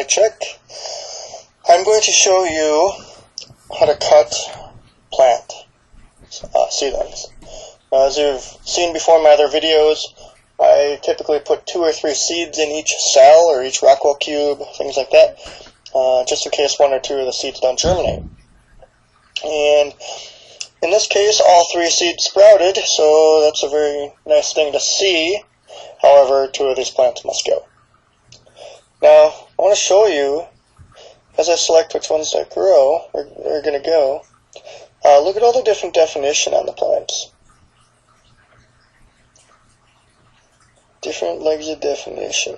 check. I'm going to show you how to cut plant seedlings. Now, as you've seen before in my other videos, I typically put 2 or 3 seeds in each cell or each Rockwell cube, things like that, just in case 1 or 2 of the seeds don't germinate. And in this case, all 3 seeds sprouted, so that's a very nice thing to see. However, 2 of these plants must go. Now, I want to show you, as I select which ones that grow, or are going to go, look at all the different definition on the plants. Different legs of definition.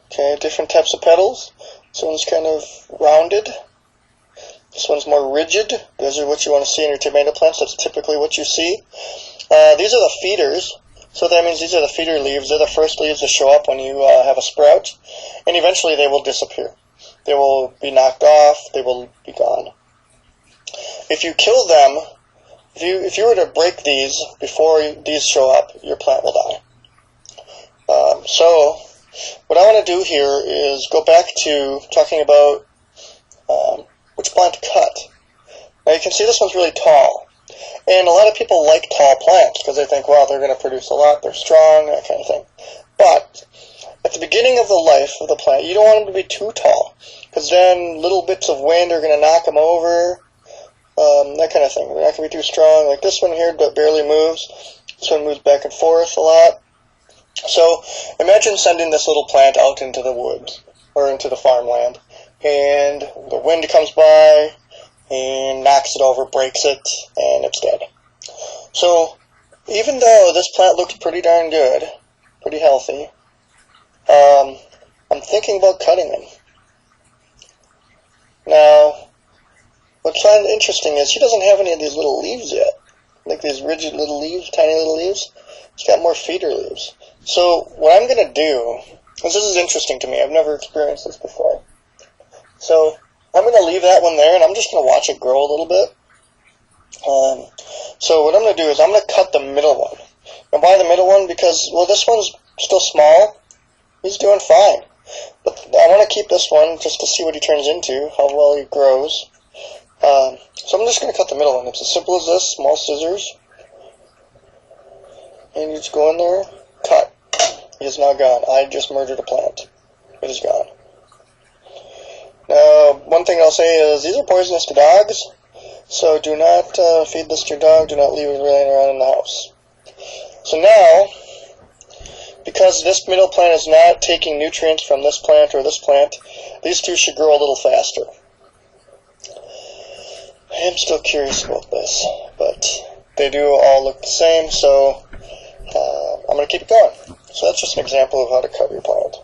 Okay, different types of petals. This one's kind of rounded. This one's more rigid. Those are what you want to see in your tomato plants. That's typically what you see. These are the feeders. So that means these are the feeder leaves. They're the first leaves to show up when you have a sprout. And eventually they will disappear. They will be knocked off. They will be gone. If you kill them, if you were to break these before these show up, your plant will die. So what I want to do here is go back to talking about which plant to cut. Now you can see this one's really tall. And a lot of people like tall plants because they think, wow, they're going to produce a lot, they're strong, that kind of thing. But at the beginning of the life of the plant, you don't want them to be too tall because then little bits of wind are going to knock them over, that kind of thing. They're not going to be too strong. Like this one here barely moves. This one moves back and forth a lot. So imagine sending this little plant out into the woods or into the farmland, and the wind comes by and knocks it over, breaks it, and it's dead. So even though this plant looked pretty darn good, pretty healthy, I'm thinking about cutting him. Now, what's kind of interesting is he doesn't have any of these little leaves yet, like these rigid little leaves, tiny little leaves. He's got more feeder leaves. So what I'm going to do, because this is interesting to me, I've never experienced this before. So I'm going to leave that one there, and I'm just going to watch it grow a little bit. So what I'm going to do is I'm going to cut the middle one. And why the middle one? Because, well, this one's still small. He's doing fine. But I want to keep this one just to see what he turns into, how well he grows. So I'm just going to cut the middle one. It's as simple as this, small scissors. And you just go in there, cut. He is now gone. I just murdered a plant. It is gone. Now, one thing I'll say is these are poisonous to dogs, so do not feed this to your dog. Do not leave it laying around in the house. So now, because this middle plant is not taking nutrients from this plant or this plant, these two should grow a little faster. I am still curious about this, but they do all look the same, so I'm going to keep it going. So that's just an example of how to cut your plant.